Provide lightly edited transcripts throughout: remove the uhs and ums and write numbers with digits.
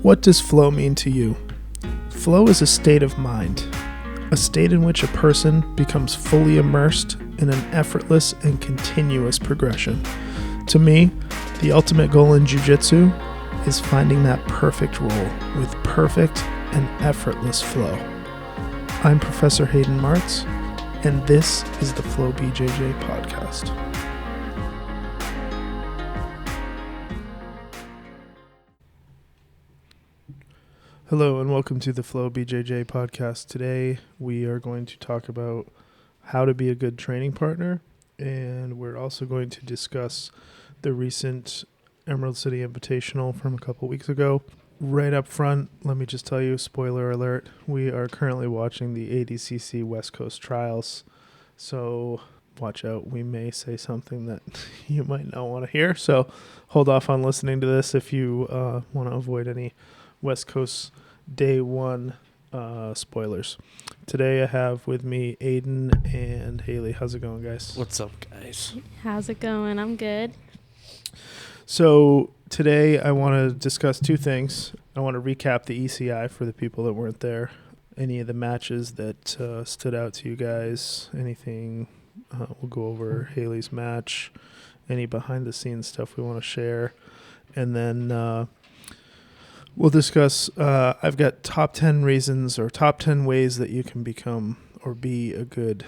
What does flow mean to you? Flow is a state of mind, a state in which a person becomes fully immersed in an effortless and continuous progression. To me, the ultimate goal in jiu-jitsu is finding that perfect roll with perfect and effortless flow. I'm Professor Hayden Martz, and this is the Flow BJJ podcast. Hello and welcome to the Flow BJJ podcast. Today we are going to talk about how to be a good training partner, and we're also going to discuss the recent Emerald City Invitational from a couple weeks ago. Right up front, let me just tell you, spoiler alert, we are currently watching the ADCC West Coast Trials, so watch out. We may say something that you might not want to hear, so hold off on listening to this if you want to avoid any West Coast Day 1 spoilers. Today I have with me Aiden and Haley. How's it going, guys? What's up, guys? How's it going? I'm good. So today I want to discuss two things. I want to recap the ECI for the people that weren't there. Any of the matches that stood out to you guys. Anything. We'll go over Haley's match. Any behind the scenes stuff we want to share. And then we'll discuss, I've got top 10 reasons or top 10 ways that you can become or be a good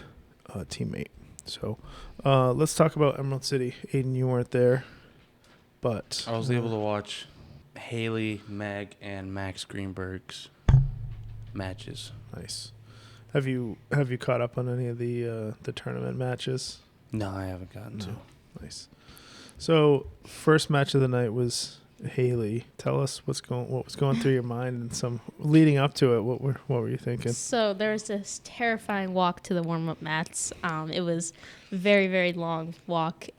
teammate. So let's talk about Emerald City. Aiden, you weren't there, but I was able to watch Haley, Meg, and Max Greenberg's matches. Nice. Have you caught up on any of the tournament matches? No, I haven't gotten to. Nice. So first match of the night was Haley. Tell us what was going through your mind and some leading up to it. What were you thinking? So there was this terrifying walk to the warm-up mats. It was a very, very long walk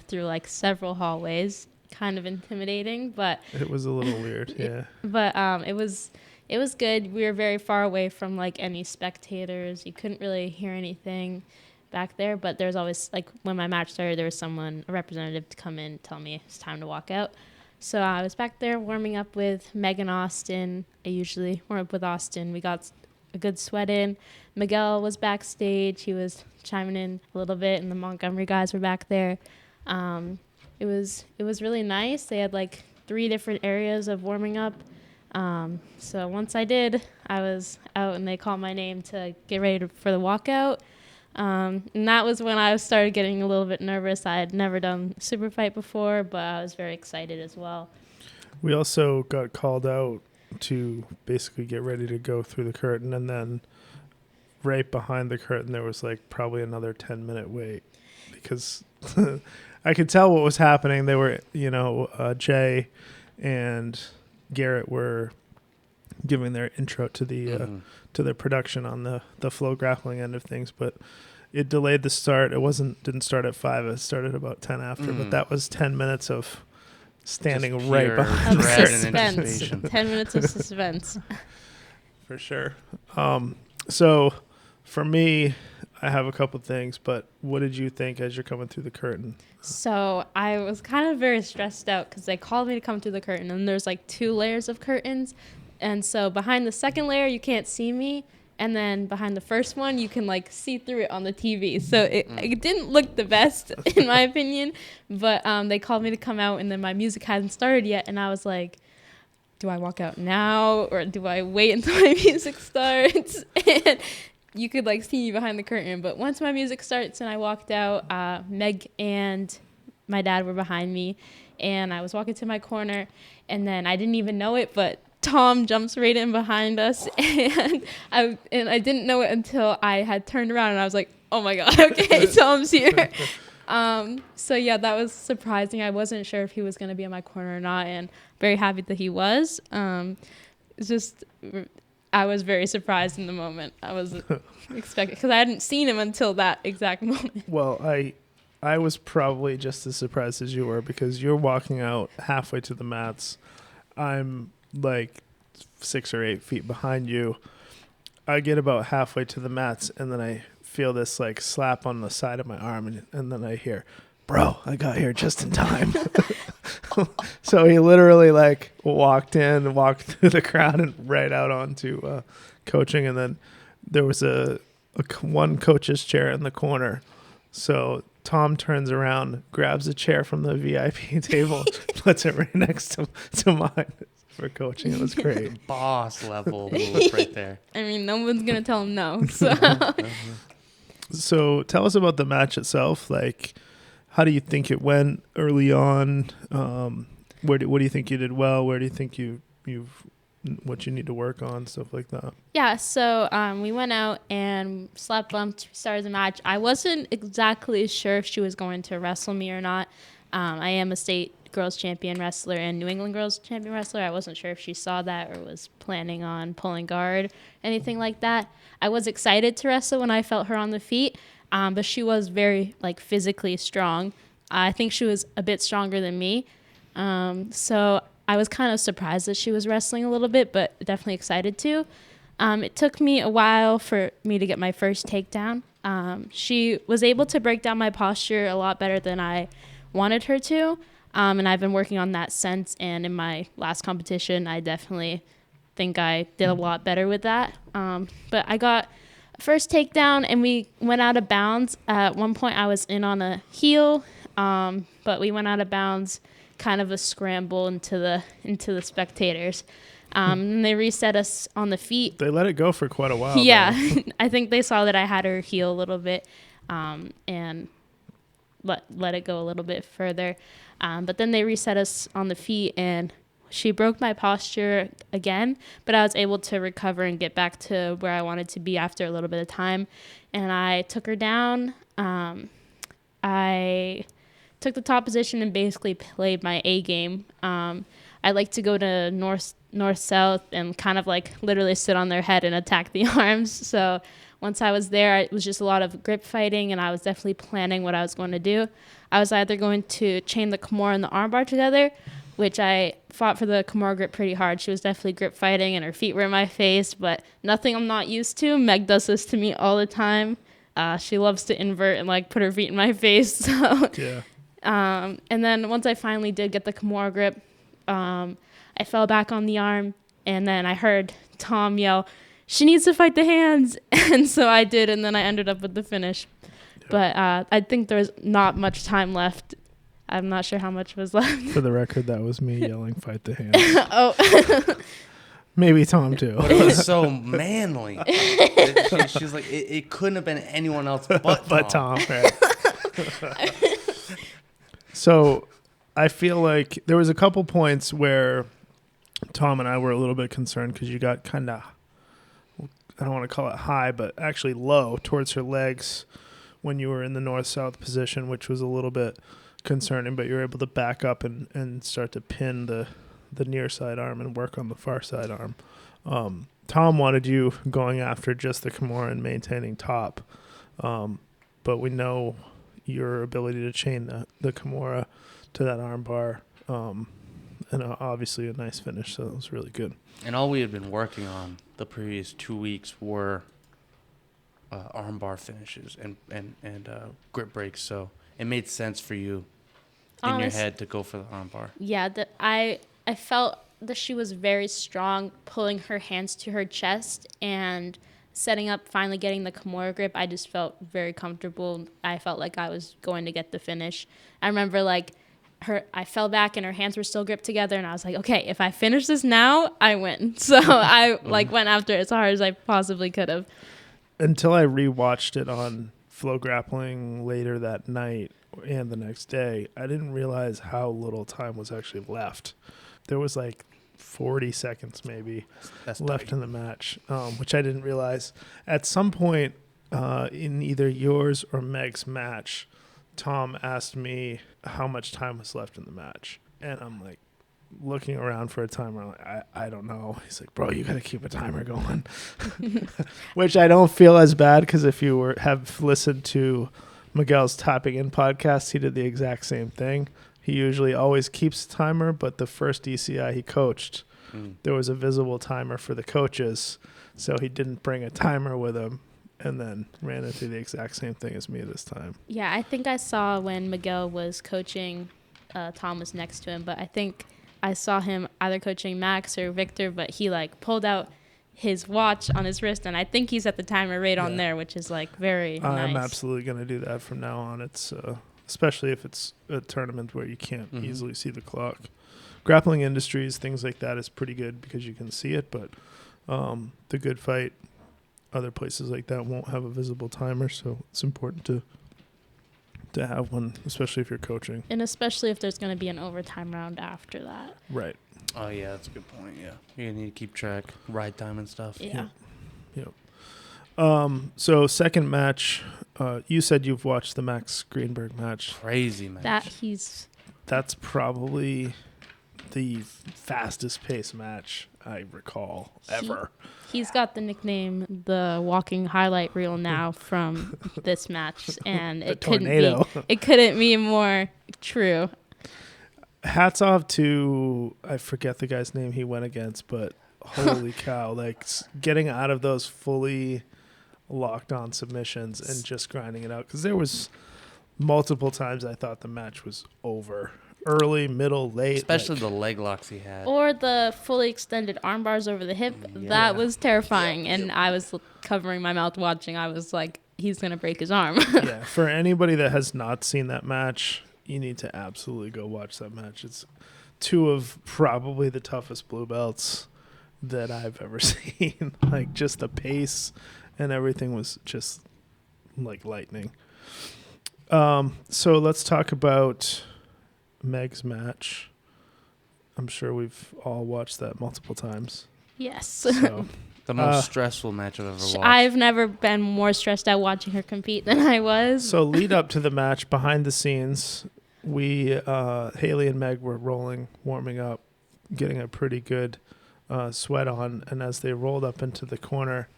through like several hallways, kind of intimidating, but it was a little weird. Yeah. But it was good. We were very far away from like any spectators. You couldn't really hear anything back there, but there was always, like, when my match started, there was a representative to come in and tell me it's time to walk out. So I was back there warming up with Meg and Austin. I usually warm up with Austin. We got a good sweat in. Miguel was backstage. He was chiming in a little bit, and the Montgomery guys were back there. It was really nice. They had like 3 different areas of warming up. So once I did, I was out, and they called my name to get ready for the walkout. And that was when I started getting a little bit nervous. I had never done a super fight before, but I was very excited as well. We also got called out to basically get ready to go through the curtain, and then right behind the curtain there was like probably another 10-minute wait because I could tell what was happening. They were, Jay and Garrett were giving their intro to the to their production on the flow grappling end of things, but it delayed the start. Didn't start at 5. It started about 10 after, but that was 10 minutes of standing right behind the curtain. Suspense. 10 minutes of suspense. For sure. So for me, I have a couple things, but what did you think as you're coming through the curtain? So I was kind of very stressed out because they called me to come through the curtain, and there's like 2 layers of curtains. And so behind the second layer, you can't see me. And then behind the first one, you can like see through it on the TV. So it didn't look the best, in my opinion. But they called me to come out, and then my music hadn't started yet. And I was like, do I walk out now, or do I wait until my music starts? And you could like see me behind the curtain. But once my music starts and I walked out, Meg and my dad were behind me. And I was walking to my corner. And then I didn't even know it, but Tom jumps right in behind us, and I didn't know it until I had turned around, and I was like, oh my God, okay, Tom's here. So yeah, that was surprising. I wasn't sure if he was going to be in my corner or not, and very happy that he was. It's just, I was very surprised in the moment. I wasn't expecting, because I hadn't seen him until that exact moment. Well, I was probably just as surprised as you were, because you're walking out halfway to the mats. I'm like 6 or 8 feet behind you. I get about halfway to the mats, and then I feel this like slap on the side of my arm, and then I hear bro, I got here just in time. So he literally like walked through the crowd and right out onto coaching. And then there was one coach's chair in the corner. So Tom turns around, grabs a chair from the VIP table, puts it right next to mine for coaching. It was great. Boss level move right there. I mean, no one's going to tell him no. So. So tell us about the match itself. Like, how do you think it went early on? What do you think you did well? Where do you think what you need to work on, stuff like that? Yeah, so we went out and slap bumped, started the match. I wasn't exactly sure if she was going to wrestle me or not. I am a state girls champion wrestler and New England girls champion wrestler. I wasn't sure if she saw that or was planning on pulling guard, anything like that. I was excited to wrestle when I felt her on the feet, but she was very physically strong. I think she was a bit stronger than me. So I was kind of surprised that she was wrestling a little bit, but definitely excited to. It took me a while for me to get my first takedown. She was able to break down my posture a lot better than I wanted her to. And I've been working on that since. And in my last competition, I definitely think I did a lot better with that. But I got first takedown and we went out of bounds. At one point I was in on a heel, but we went out of bounds, kind of a scramble into the spectators. And they reset us on the feet. They let it go for quite a while. Yeah. I think they saw that I had her heel a little bit, and let it go a little bit further. But then they reset us on the feet and she broke my posture again, but I was able to recover and get back to where I wanted to be after a little bit of time. And I took her down. I took the top position and basically played my A game. I like to go to north-south and kind of literally sit on their head and attack the arms. So once I was there, it was just a lot of grip fighting, and I was definitely planning what I was going to do. I was either going to chain the Kimura and the armbar together, which I fought for the Kimura grip pretty hard. She was definitely grip fighting, and her feet were in my face, but nothing I'm not used to. Meg does this to me all the time. She loves to invert and put her feet in my face. So Yeah. And then once I finally did get the Kimura grip, I fell back on the arm, and then I heard Tom yell, "She needs to fight the hands." And so I did, and then I ended up with the finish. Yeah. But I think there's not much time left. I'm not sure how much was left. For the record, that was me yelling, "Fight the hands." Oh. Maybe Tom too. But it was so manly. She's like, it couldn't have been anyone else but Tom. Right? So I feel like there was a couple points where Tom and I were a little bit concerned because you got kind of, I don't want to call it high, but actually low towards her legs when you were in the north-south position, which was a little bit concerning, but you were able to back up and start to pin the near side arm and work on the far side arm. Tom wanted you going after just the Kimura and maintaining top, but we know your ability to chain the Kimura to that arm bar, and obviously a nice finish, so it was really good. And all we had been working on the previous 2 weeks were arm bar finishes and grip breaks, so it made sense for you in your head to go for the arm bar. Yeah, I felt that she was very strong, pulling her hands to her chest and setting up, finally getting the Kimura grip. I just felt very comfortable. I felt like I was going to get the finish. I remember I fell back and her hands were still gripped together, and I was like, okay, if I finish this now, I win. So I went after it as hard as I possibly could have. Until I rewatched it on Flow Grappling later that night and the next day, I didn't realize how little time was actually left. There was 40 seconds maybe left in the match, which I didn't realize. At some point in either yours or Meg's match, Tom asked me how much time was left in the match. And I'm looking around for a timer. I don't know. He's like, bro, you got to keep a timer going. Which I don't feel as bad, because if you have listened to Miguel's Tapping In podcast, he did the exact same thing. He usually always keeps a timer, but the first DCI he coached, there was a visible timer for the coaches, so he didn't bring a timer with him. and then ran into the exact same thing as me this time. Yeah, I think I saw when Miguel was coaching, Tom was next to him, but I think I saw him either coaching Max or Victor, but he like pulled out his watch on his wrist, and I think he's at the timer right on there, which is like very nice. I'm absolutely going to do that from now on. It's especially if it's a tournament where you can't easily see the clock. Grappling Industries, things like that is pretty good because you can see it, but the Good Fight, other places like that won't have a visible timer, so it's important to have one, especially if you're coaching. And especially if there's going to be an overtime round after that. Right. Oh, yeah, that's a good point, yeah. You need to keep track, ride time and stuff. Yeah. So second match, you said you've watched the Max Greenberg match. Crazy match. That's probably the fastest paced match I recall ever. He's got the nickname the walking highlight reel now from this match, and it couldn't be more true. Hats off to, I forget the guy's name he went against, but holy cow, like getting out of those fully locked on submissions and just grinding it out, because there was multiple times I thought the match was over. Early, middle, late. Especially the leg locks he had. Or the fully extended arm bars over the hip. Yeah. That was terrifying. And I was covering my mouth watching. I was like, he's going to break his arm. Yeah, for anybody that has not seen that match, you need to absolutely go watch that match. It's two of probably the toughest blue belts that I've ever seen. Like, just the pace and everything was just like lightning. So let's talk about Meg's match. I'm sure we've all watched that multiple times. Yes. So, the most stressful match I've ever watched. I've never been more stressed out watching her compete than I was. So lead up to the match, behind the scenes, we Haley and Meg were warming up, getting a pretty good sweat on, and as they rolled up into the corner,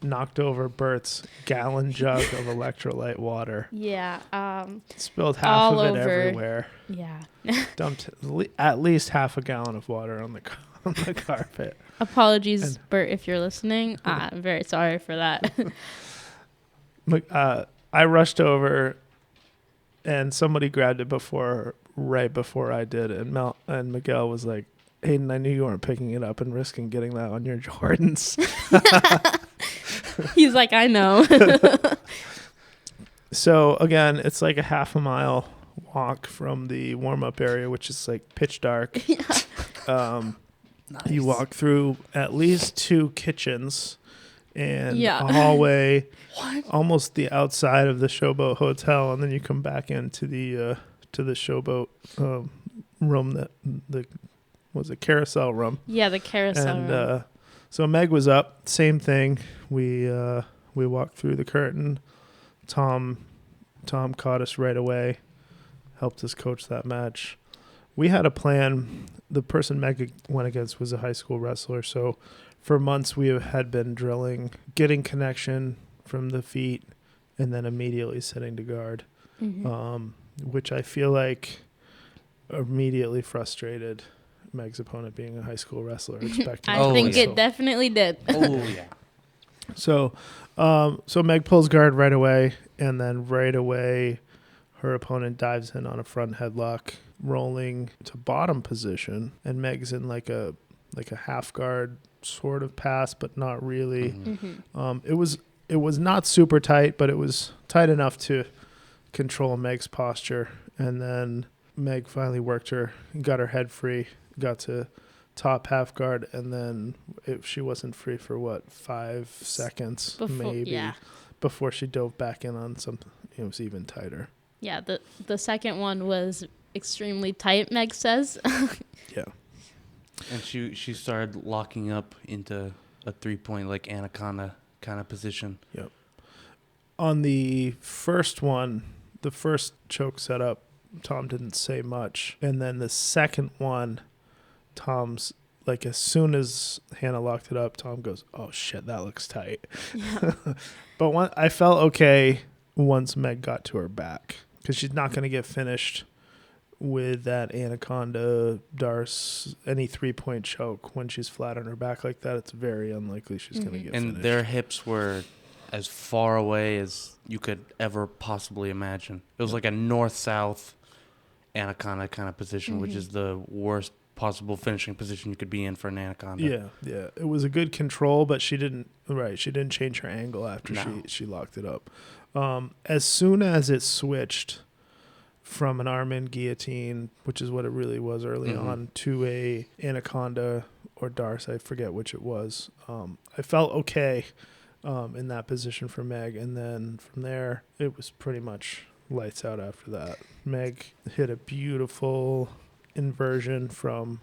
knocked over Bert's gallon jug of electrolyte water. Yeah. Spilled half of it everywhere. Yeah. Dumped at least half a gallon of water on the carpet. Apologies, Bert, if you're listening. I'm very sorry for that. I rushed over, and somebody grabbed it right before I did, and Miguel was like, "Hayden, I knew you weren't picking it up and risking getting that on your Jordans." He's like, I know. So again, it's like a half a mile walk from the warm-up area, which is like pitch dark. Yeah. Nice. You walk through at least 2 kitchens and a hallway, almost the outside of the Showboat Hotel, and then you come back into the Showboat room, that was a carousel room. Yeah, the carousel room. So Meg was up, same thing. We walked through the curtain. Tom caught us right away, helped us coach that match. We had a plan. The person Meg went against was a high school wrestler, so for months we had been drilling, getting connection from the feet, and then immediately sitting to guard, which I feel like immediately frustrated Meg's opponent, being a high school wrestler, expecting. I think it definitely did. Oh yeah. So Meg pulls guard right away, and then right away, her opponent dives in on a front headlock, rolling to bottom position, and Meg's in like a half guard sort of pass, but not really. It was not super tight, but it was tight enough to control Meg's posture, and then Meg finally worked her, got her head free, got to top half guard, and then she wasn't free for 5 seconds before she dove back in on something. It was even tighter. Yeah, the second one was extremely tight, Meg says. Yeah. And she started locking up into a 3-point like anaconda kind of position. Yep. On the first one, the first choke setup, Tom didn't say much, and then the second one, Tom's like, as soon as Hannah locked it up, Tom goes, "Oh shit, that looks tight." Yeah. But I felt okay once Meg got to her back, because she's not going to get finished with that anaconda darce, any 3-point choke when she's flat on her back like that. It's very unlikely she's going to get finished. And their hips were as far away as you could ever possibly imagine. It was like a north-south anaconda kind of position, which is the worst possible finishing position you could be in for an anaconda. Yeah. It was a good control, but she didn't change her angle after No. she locked it up. As soon as it switched from an arm-in guillotine, which is what it really was early on, to a anaconda or darce, I forget which it was. I felt okay in that position for Meg, and then from there it was pretty much lights out after that. Meg hit a beautiful inversion from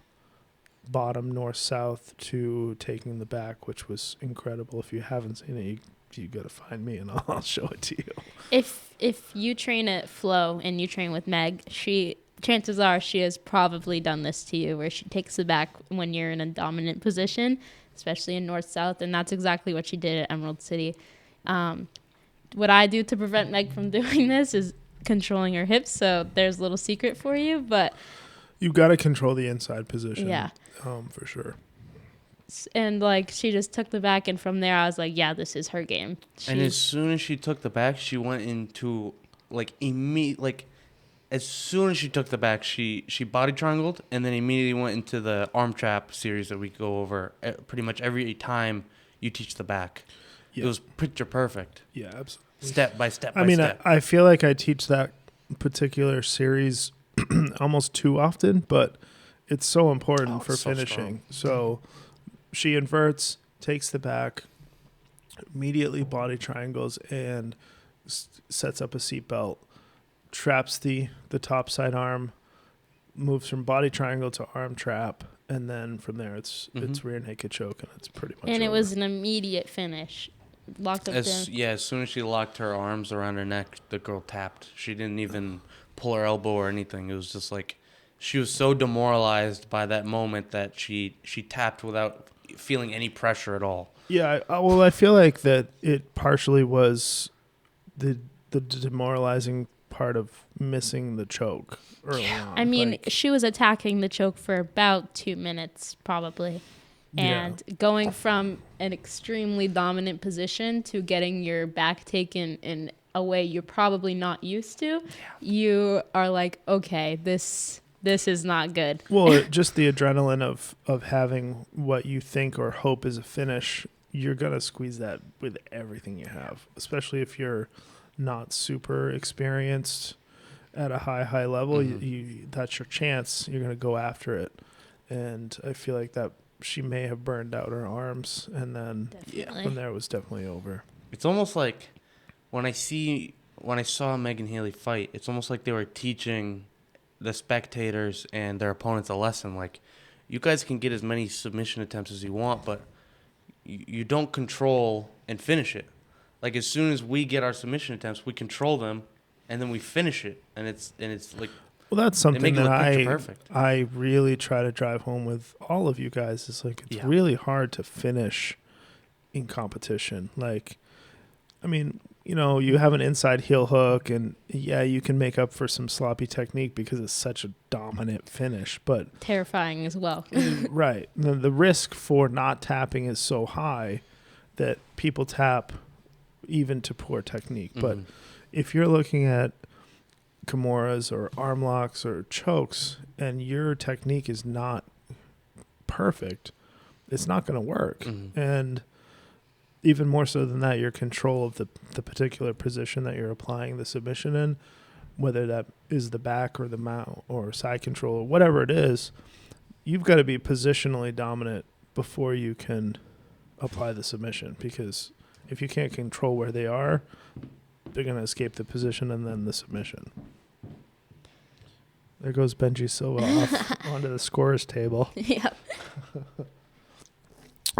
bottom north-south to taking the back, which was incredible. If you haven't seen it, you got to find me and I'll show it to you. If you train at Flow and you train with Meg, chances are she has probably done this to you, where she takes the back when you're in a dominant position, especially in north-south, and that's exactly what she did at Emerald City. What I do to prevent Meg from doing this is controlling her hips, so there's a little secret for you, but You've got to control the inside position. yeah. For sure. And like she just took the back, and from there I was like, yeah, this is her game. And as soon as she took the back, she went into as soon as she took the back, she body triangled and then immediately went into the arm trap series that we go over pretty much every time you teach the back. Yeah. It was picture perfect. Yeah, absolutely. Step by step. I feel like I teach that particular series almost too often, but it's so important for finishing. So she inverts, takes the back, immediately body triangles, and sets up a seatbelt, traps the top side arm, moves from body triangle to arm trap, and then from there it's rear naked choke, and it's pretty much And it over. was an immediate finish. Locked up as soon as she locked her arms around her neck, the girl tapped. She didn't even pull her elbow or anything. It was just like she was so demoralized by that moment that she tapped without feeling any pressure at all. Yeah, I feel like that it partially was the demoralizing part of missing the choke early on. I mean, Like, she was attacking the choke for about 2 minutes, probably. And going from an extremely dominant position to getting your back taken in a way you're probably not used to, you are like, okay, this is not good. well, just the adrenaline of having what you think or hope is a finish, you're going to squeeze that with everything you have, especially if you're not super experienced at a high level. You that's your chance. You're going to go after it. And I feel like that she may have burned out her arms, and then from there it was definitely over. It's almost like when I saw Megan Haley fight, it's almost like they were teaching the spectators and their opponents a lesson. Like, you guys can get as many submission attempts as you want, but you don't control and finish it. Like, as soon as we get our submission attempts, we control them, and then we finish it, and it's like. Well, that's something that perfect. I really try to drive home with all of you guys. It's like it's really hard to finish in competition. Like, I mean, you have an inside heel hook, and you can make up for some sloppy technique because it's such a dominant finish, but terrifying as well. Right. The risk for not tapping is so high that people tap even to poor technique. But if you're looking at Kimuras or arm locks or chokes and your technique is not perfect, it's not going to work. And even more so than that, your control of the particular position that you're applying the submission in, whether that is the back or the mount or side control or whatever it is, you've got to be positionally dominant before you can apply the submission, because if you can't control where they are, they're going to escape the position and then the submission. There goes Benji Silva off onto the scorer's table. Yeah.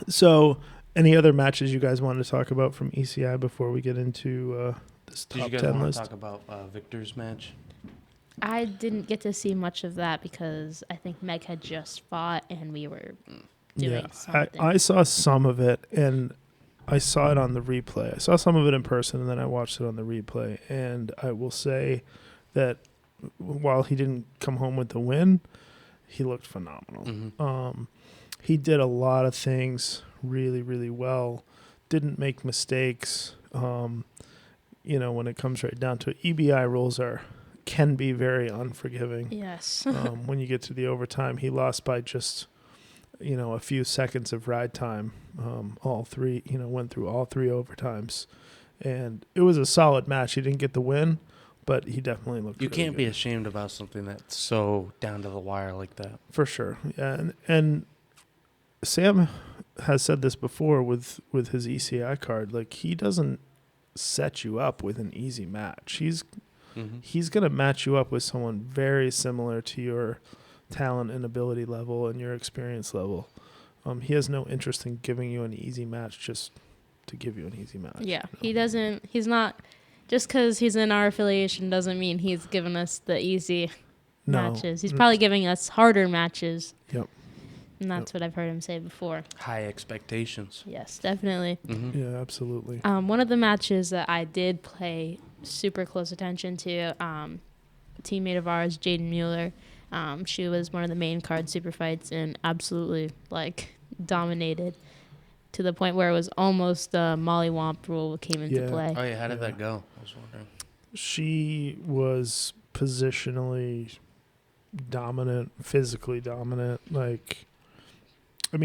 So, any other matches you guys want to talk about from ECI before we get into this top 10 list? Did you guys want to talk about Victor's match? I didn't get to see much of that because I think Meg had just fought and we were doing something. I saw some of it, and I saw it on the replay. I saw some of it in person, and then I watched it on the replay. And I will say that while he didn't come home with the win, he looked phenomenal. He did a lot of things really, really well. Didn't make mistakes. When it comes right down to it, EBI rules can be very unforgiving. Yes. When you get to the overtime, he lost by just a few seconds of ride time. All three, went through all three overtimes, and it was a solid match. He didn't get the win, but he definitely looked. You really can't be good. ashamed about something that's so down to the wire like that. For sure. Yeah, and Sam has said this before with his ECI card. Like, he doesn't set you up with an easy match. He's going to match you up with someone very similar to your talent and ability level and your experience level. He has no interest in giving you an easy match just to give you an easy match. Yeah, he doesn't. He's not. Just because he's in our affiliation doesn't mean he's giving us the easy matches. He's probably giving us harder matches. Yep. And that's what I've heard him say before. High expectations. Yes, definitely. Mm-hmm. Yeah, absolutely. One of the matches that I did pay super close attention to, a teammate of ours, Jaden Mueller, she was one of the main card super fights and absolutely dominated to the point where it was almost the mollywomp rule came into play. Oh yeah, how did that go? I was wondering. She was positionally dominant, physically dominant.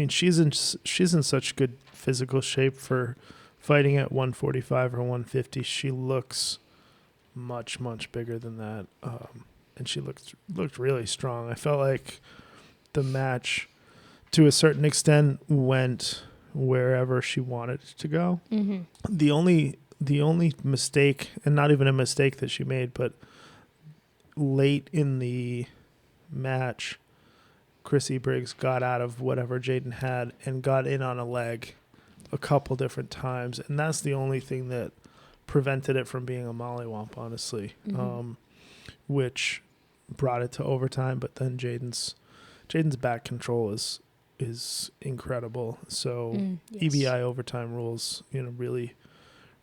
She's in such good physical shape for fighting at 145 or 150. She looks much, much bigger than that, and she looked really strong. I felt like the match, to a certain extent, went wherever she wanted it to go. Mm-hmm. The only mistake, and not even a mistake that she made, but late in the match, Chrissy Briggs got out of whatever Jaden had and got in on a leg a couple different times, and that's the only thing that prevented it from being a mollywomp, honestly. Mm-hmm. Which brought it to overtime, but then Jaden's back control is incredible. So yes. EBI overtime rules, really,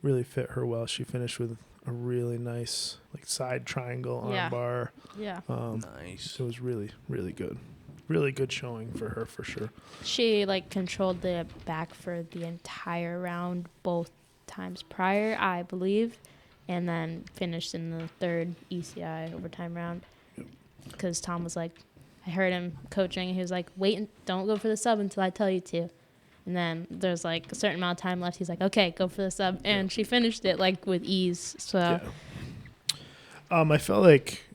really fit her well. She finished with a really nice side triangle armbar. Yeah. Nice. So it was really, really good. Really good showing for her, for sure. She controlled the back for the entire round both times prior, I believe, and then finished in the third ECI overtime round. Because Tom was I heard him coaching. He was wait, don't go for the sub until I tell you to. And then there's a certain amount of time left. He's okay, go for the sub. And she finished it with ease. So I felt like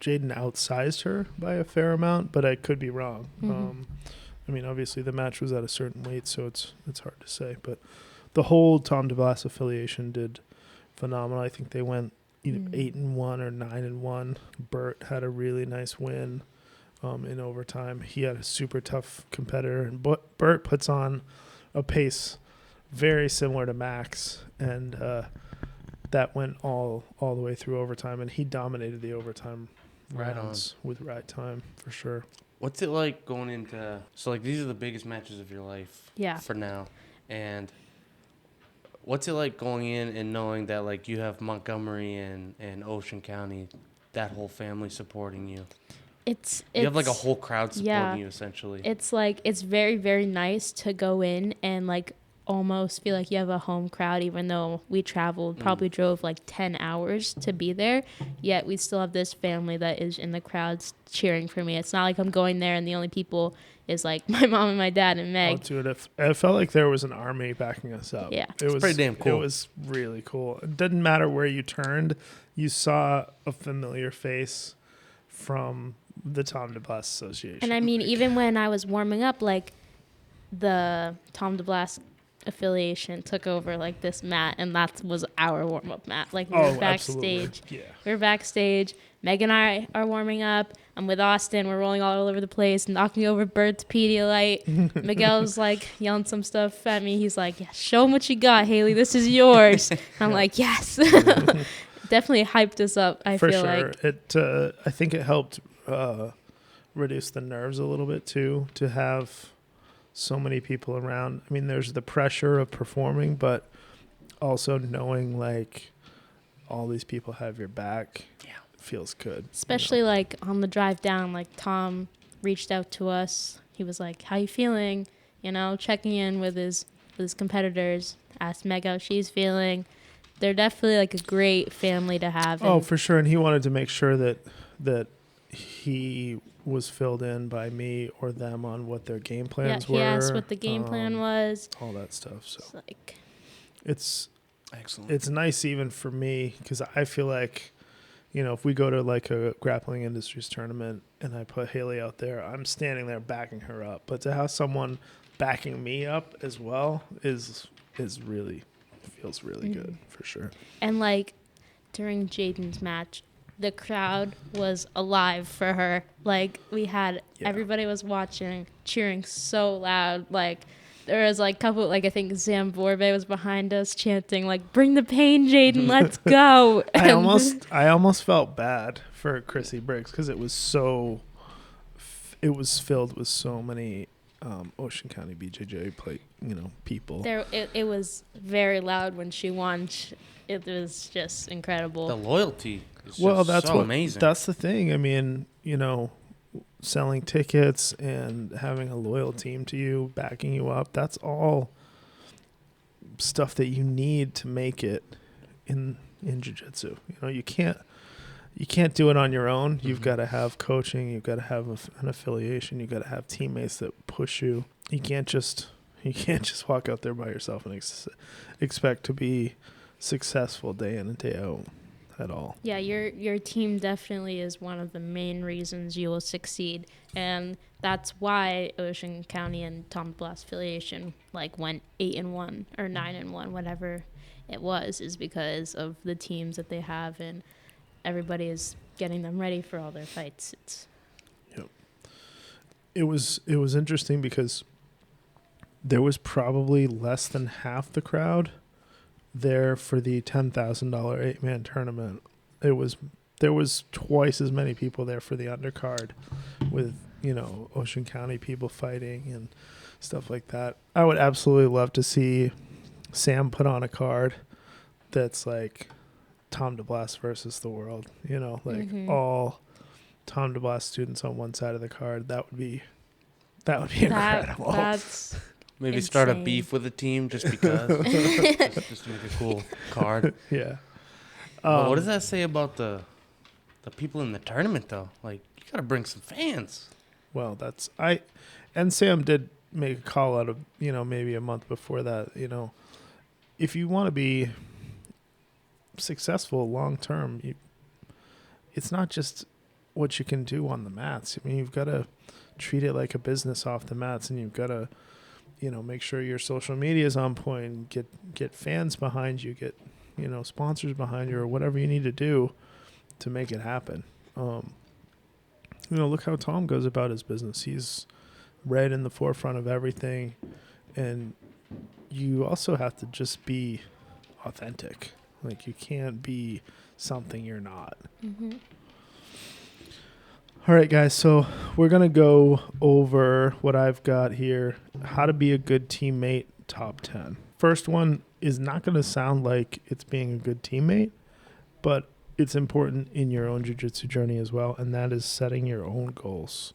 Jaden outsized her by a fair amount, but I could be wrong. Mm-hmm. Obviously the match was at a certain weight, so it's hard to say. But the whole Tom DeVlas affiliation did phenomenal. I think they went either 8-1 or 9-1. Bert had a really nice win in overtime. He had a super tough competitor, and Bert puts on a pace very similar to Max, and that went all the way through overtime, and he dominated the overtime rounds with ride time for sure. What's it like going into these are the biggest matches of your life for now, and what's it like going in and knowing that you have Montgomery and Ocean County, that whole family supporting you? You have a whole crowd supporting you essentially. It's very, very nice to go in and almost feel like you have a home crowd, even though we probably drove 10 hours to be there, yet we still have this family that is in the crowds cheering for me. It's not like I'm going there and the only people is my mom and my dad and Meg. Oh, dude, it felt like there was an army backing us up. Yeah. It was pretty damn cool. It was really cool. It didn't matter where you turned, you saw a familiar face from the Tom DeBlas Association. And even when I was warming up, the Tom DeBlas affiliation took over this mat, and that was our warm-up mat. We were backstage. Yeah. We were backstage. Meg and I are warming up. I'm with Austin. We're rolling all over the place, knocking over Bert's Pedialyte. Miguel's yelling some stuff at me. He's yeah, show him what you got, Haley. This is yours. I'm yes. Definitely hyped us up, I feel sure. It I think it helped reduce the nerves a little bit too, to have so many people around. There's the pressure of performing, but also knowing all these people have your back feels good. Especially on the drive down, Tom reached out to us. He was how you feeling? Checking in with his competitors, asked Meg how she's feeling. they're definitely like a great family to have. Oh, for sure. And he wanted to make sure that he was filled in by me or them on what their game plans were. He asked what the game plan was. All that stuff. So it's like, it's excellent. It's nice even for me because I feel like, if we go to like a grappling industries tournament and I put Haley out there, I'm standing there backing her up. But to have someone backing me up as well is really feels really good for sure. And like during Jaden's match, the crowd was alive for her. Like we had everybody was watching, cheering so loud. Like there was like a couple, like I think Sam Vorbe was behind us chanting like, "Bring the pain, Jaden, let's go." I almost felt bad for Chrissy Briggs because it was filled with so many Ocean County BJJ people. It was very loud when she won. It was just incredible. The loyalty is That's amazing. That's the thing. I mean, selling tickets and having a loyal team to you, backing you up, that's all stuff that you need to make it in jiu-jitsu. You can't do it on your own. You've got to have coaching, you've got to have an affiliation, you've got to have teammates that push you. You can't just walk out there by yourself and expect to be successful day in and day out at all. Yeah, your team definitely is one of the main reasons you will succeed, and that's why Ocean County and Tom Blast affiliation went 8-1 or 9-1, whatever it was, is because of the teams that they have, and everybody is getting them ready for all their fights. It was interesting because there was probably less than half the crowd there for the $10,000 8-man tournament. There was twice as many people there for the undercard with, Ocean County people fighting and stuff like that. I would absolutely love to see Sam put on a card that's like Tom DeBlas versus the world, all Tom DeBlas students on one side of the card. That would be incredible. That's maybe insane. Start a beef with a team just because. just to make a cool card. Yeah. What does that say about the people in the tournament though? Like, you gotta bring some fans. Well, and Sam did make a call out of, maybe a month before that, if you want to be successful long term, it's not just what you can do on the mats. I mean, you've got to treat it like a business off the mats, and you've got to, make sure your social media is on point, get fans behind you, get, sponsors behind you, or whatever you need to do to make it happen. Look how Tom goes about his business. He's right in the forefront of everything, and you also have to just be authentic. Like, you can't be something you're not. Mm-hmm. All right, guys, so we're going to go over what I've got here, how to be a good teammate, top 10. First one is not going to sound like it's being a good teammate, but it's important in your own jiu-jitsu journey as well, and that is setting your own goals,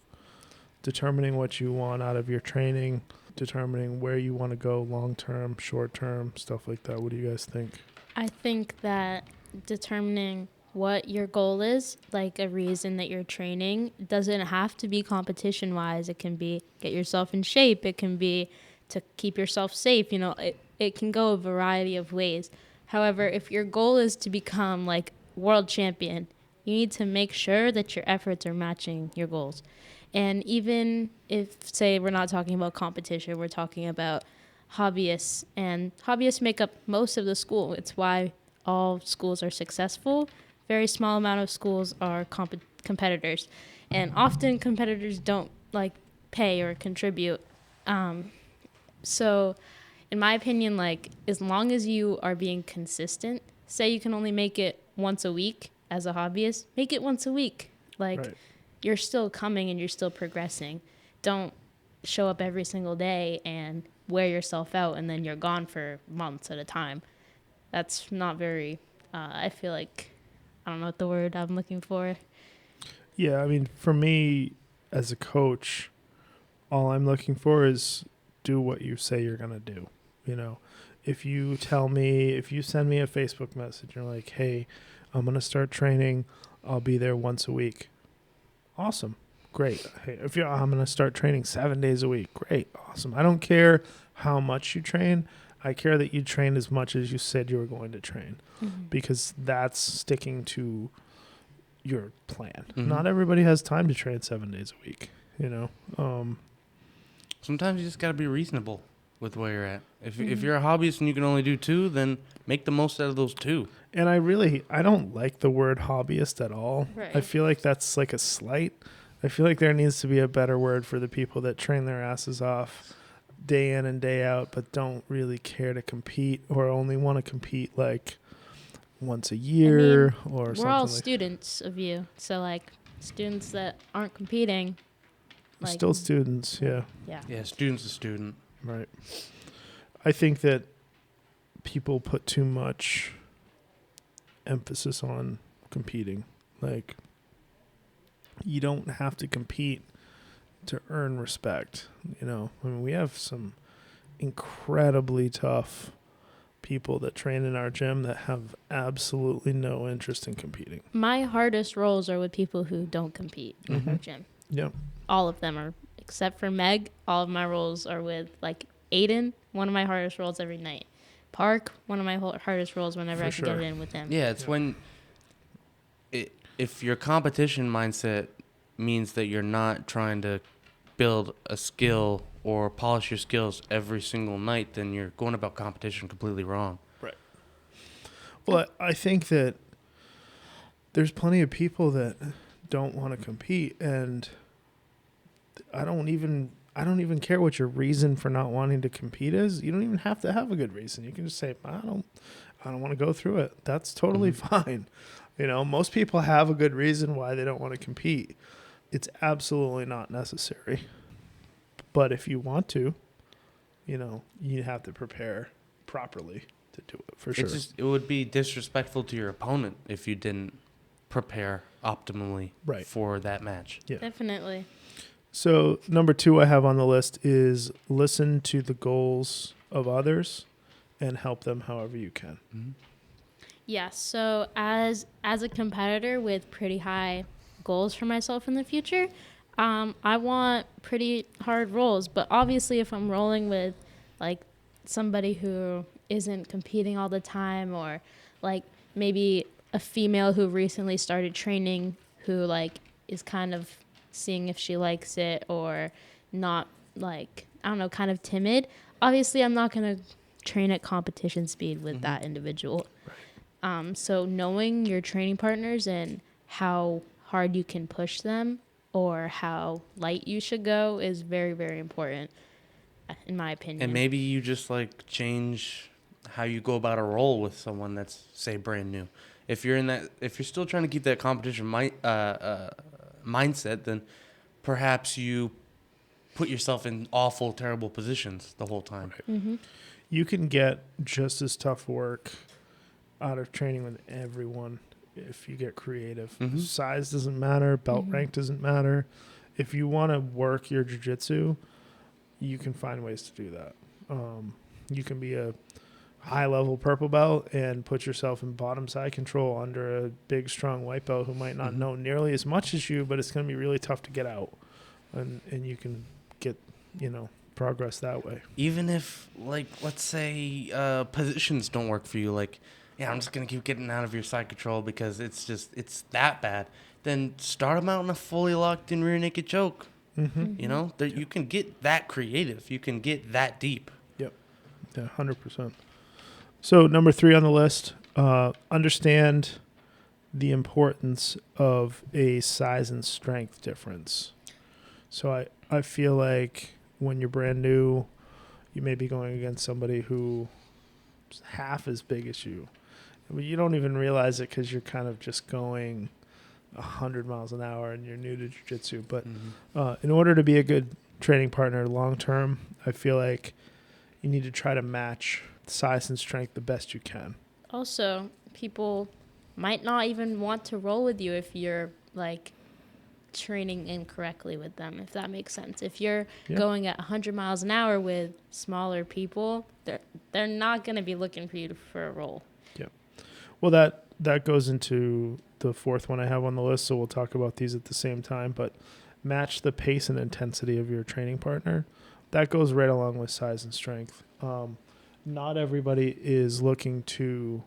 determining what you want out of your training, determining where you want to go long-term, short-term, stuff like that. What do you guys think? I think that determining what your goal is, like a reason that you're training, doesn't have to be competition-wise. It can be get yourself in shape. It can be to keep yourself safe. It can go a variety of ways. However, if your goal is to become like world champion, you need to make sure that your efforts are matching your goals. And even if, say, we're not talking about competition, we're talking about hobbyists, and hobbyists make up most of the school. It's why all schools are successful. Very small amount of schools are competitors, and often competitors don't pay or contribute. So in my opinion, as long as you are being consistent, say you can only make it once a week as a hobbyist, make it once a week. Right. You're still coming and you're still progressing. Don't show up every single day and wear yourself out and then you're gone for months at a time. That's not very, I feel like, I don't know what the word I'm looking for. Yeah, I mean, for me as a coach, all I'm looking for is do what you say you're going to do. if you send me a Facebook message, you're like, hey, I'm going to start training. I'll be there once a week. Awesome. Great. Hey, I'm going to start training 7 days a week. Great. Awesome. I don't care how much you train. I care that you train as much as you said you were going to train, because that's sticking to your plan. Not everybody has time to train 7 days a week, Sometimes you just got to be reasonable with where you're at. If you're a hobbyist and you can only do 2, then make the most out of those 2. And I don't like the word hobbyist at all. Right. I feel like that's like a slight. I feel like there needs to be a better word for the people that train their asses off day in and day out, but don't really care to compete, or only want to compete like once a year or something. We're all students of you. So like students that aren't competing. Like, still students. Yeah. Yeah. Student's a student. Right. I think that people put too much emphasis on competing. Like, you don't have to compete to earn respect. We have some incredibly tough people that train in our gym that have absolutely no interest in competing. My hardest rolls are with people who don't compete in our gym. Yep. All of them are, except for Meg. All of my rolls are with like Aiden. One of my hardest rolls every night. Park. One of my hardest rolls whenever I can get it in with him. Yeah, it's when if your competition mindset means that you're not trying to build a skill or polish your skills every single night, then you're going about competition completely wrong. Right. Well, I think that there's plenty of people that don't want to compete, and I don't even care what your reason for not wanting to compete is. You don't even have to have a good reason. You can just say, I don't want to go through it. That's totally fine. Most people have a good reason why they don't want to compete. It's absolutely not necessary. But if you want to, you have to prepare properly to do it, for sure. It would be disrespectful to your opponent if you didn't prepare optimally for that match. Yeah. Definitely. So number 2 I have on the list is listen to the goals of others and help them however you can. Mm-hmm. Yeah, so as a competitor with pretty high goals for myself in the future, I want pretty hard rolls. But obviously if I'm rolling with like somebody who isn't competing all the time, or like maybe a female who recently started training who like is kind of seeing if she likes it, or not, like, I don't know, kind of timid, obviously I'm not going to train at competition speed with that individual. Right. So knowing your training partners and how hard you can push them or how light you should go is very, very important, in my opinion. And maybe you just like change how you go about a roll with someone that's, say, brand new. If you're still trying to keep that competition mindset, then perhaps you put yourself in awful, terrible positions the whole time. Right. You can get just as tough work out of training with everyone if you get creative. Size doesn't matter. Belt rank doesn't matter. If you want to work your jiu-jitsu, you can find ways to do that. You can be a high-level purple belt and put yourself in bottom side control under a big, strong white belt who might not know nearly as much as you, but it's going to be really tough to get out. And you can get, progress that way. Even if, like, let's say positions don't work for you, like, I'm just going to keep getting out of your side control because it's that bad, then start them out in a fully locked in rear naked choke. You can get that creative. You can get that deep. Yep. Yeah, 100%. So number 3 on the list, understand the importance of a size and strength difference. So I feel like when you're brand new, you may be going against somebody who's half as big as you. But you don't even realize it because you're kind of just going 100 miles an hour and you're new to jiu-jitsu. But in order to be a good training partner long term, I feel like you need to try to match size and strength the best you can. Also, people might not even want to roll with you if you're like training incorrectly with them, if that makes sense. If you're going at 100 miles an hour with smaller people, they're not going to be looking for you for a role. Yeah. Well, that goes into the fourth one I have on the list, so we'll talk about these at the same time. But match the pace and intensity of your training partner. That goes right along with size and strength. Not everybody is looking to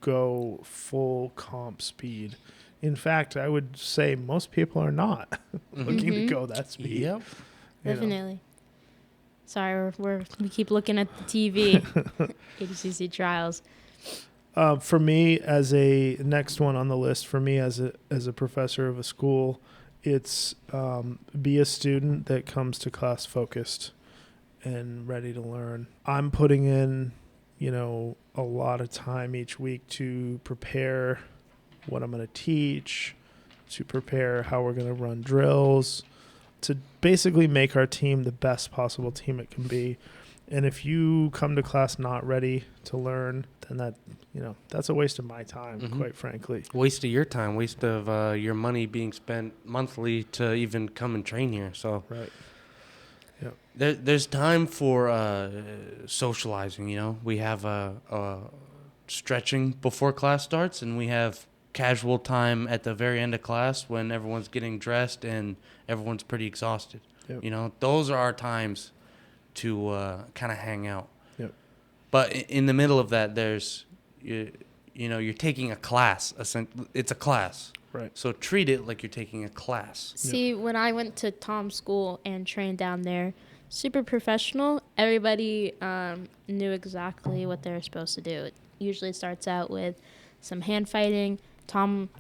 go full comp speed. In fact, I would say most people are not looking to go that speed. Yep. Definitely. Sorry, we keep looking at the TV. ADCC trials. For me, as a next one on the list, for me as a professor of a school, it's be a student that comes to class focused and ready to learn. I'm putting in, a lot of time each week to prepare what I'm going to teach, to prepare how we're going to run drills, to basically make our team the best possible team it can be. And if you come to class not ready to learn, then that's a waste of my time, quite frankly. Waste of your time, waste of your money being spent monthly to even come and train here. So Right. Yeah. There's time for socializing. We have stretching before class starts, and we have casual time at the very end of class when everyone's getting dressed and everyone's pretty exhausted. Yep. Those are our times to kind of hang out. Yep. But in the middle of that, there's you're taking a class. It's a class. Right. So treat it like you're taking a class. See, when I went to Tom's school and trained down there, super professional. Everybody knew exactly what they were supposed to do. It usually starts out with some hand fighting. Tom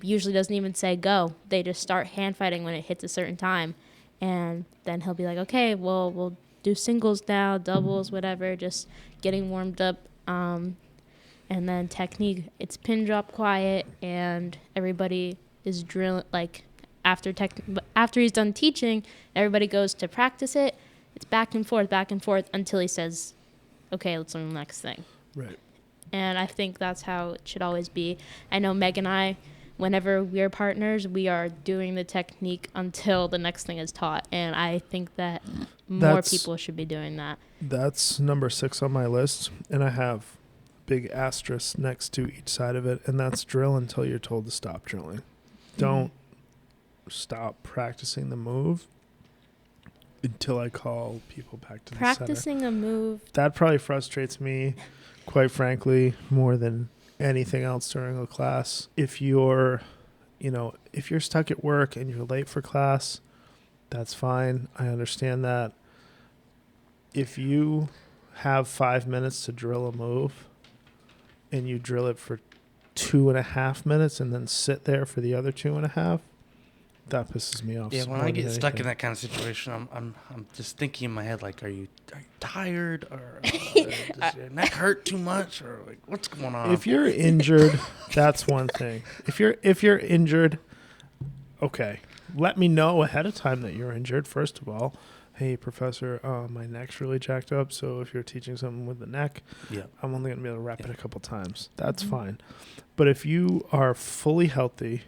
usually doesn't even say go. They just start hand fighting when it hits a certain time. And then he'll be like, okay, well, we'll do singles now, doubles, whatever, just getting warmed up. And then technique, it's pin drop quiet, and everybody is drilling. Like after he's done teaching, everybody goes to practice it. It's back and forth until he says, okay, let's learn the next thing. Right. And I think that's how it should always be. I know Meg and I, whenever we're partners, we are doing the technique until the next thing is taught. And I think that more people should be doing that. That's number 6 on my list, and I have big asterisk next to each side of it, and that's drill until you're told to stop drilling. Don't stop practicing the move until I call people back to the center. Practicing a move. That probably frustrates me, quite frankly, more than anything else during a class. If you're stuck at work and you're late for class, that's fine. I understand that. If you have 5 minutes to drill a move and you drill it for 2.5 minutes and then sit there for the other 2.5, that pisses me off. Yeah, when I get stuck in that kind of situation, I'm just thinking in my head, like, are you tired, or does your neck hurt too much, or like what's going on? If you're injured, that's one thing. If you're injured, okay, let me know ahead of time that you're injured. First of all, hey professor, my neck's really jacked up, so if you're teaching something with the neck, I'm only gonna be able to wrap it a couple times. That's fine. But if you are fully healthy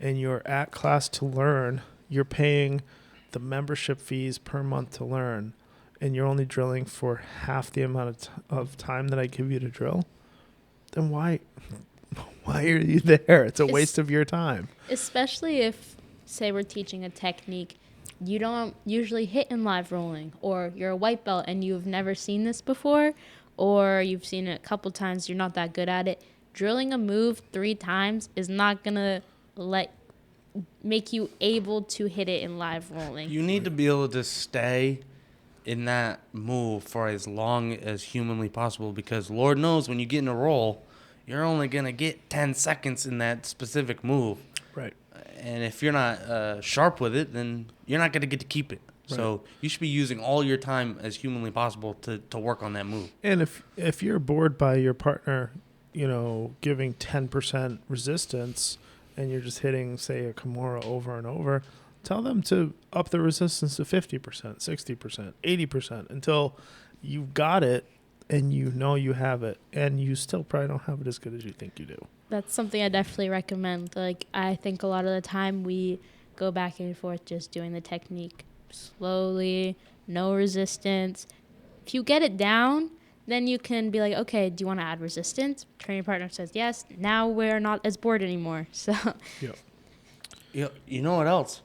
and you're at class to learn, you're paying the membership fees per month to learn, and you're only drilling for half the amount of time that I give you to drill, then why are you there? It's a waste of your time. Especially if, say, we're teaching a technique you don't usually hit in live rolling, or you're a white belt and you've never seen this before, or you've seen it a couple times, you're not that good at it. Drilling a move 3 times is not going to make you able to hit it in live rolling. You need to be able to stay in that move for as long as humanly possible, because Lord knows when you get in a roll, you're only going to get 10 seconds in that specific move. Right. And if you're not sharp with it, then you're not going to get to keep it. Right. So you should be using all your time as humanly possible to work on that move. And if you're bored by your partner, giving 10% resistance, and you're just hitting, say, a Kimura over and over, tell them to up the resistance to 50%, 60%, 80% until you've got it and you have it, and you still probably don't have it as good as you think you do. That's something I definitely recommend. Like, I think a lot of the time we go back and forth just doing the technique slowly, no resistance. If you get it down, Then you can be like, okay, do you want to add resistance? Training partner says yes. Now we're not as bored anymore. So, You know what else?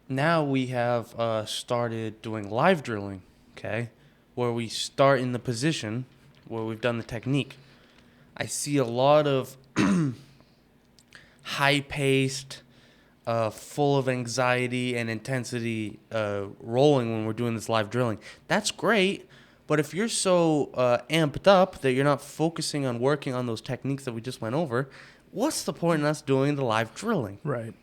Now we have started doing live drilling, okay, where we start in the position where we've done the technique. I see a lot of high-paced, full of anxiety and intensity rolling when we're doing this live drilling. That's great, but if you're so amped up that you're not focusing on working on those techniques that we just went over, what's the point in us doing the live drilling? Right.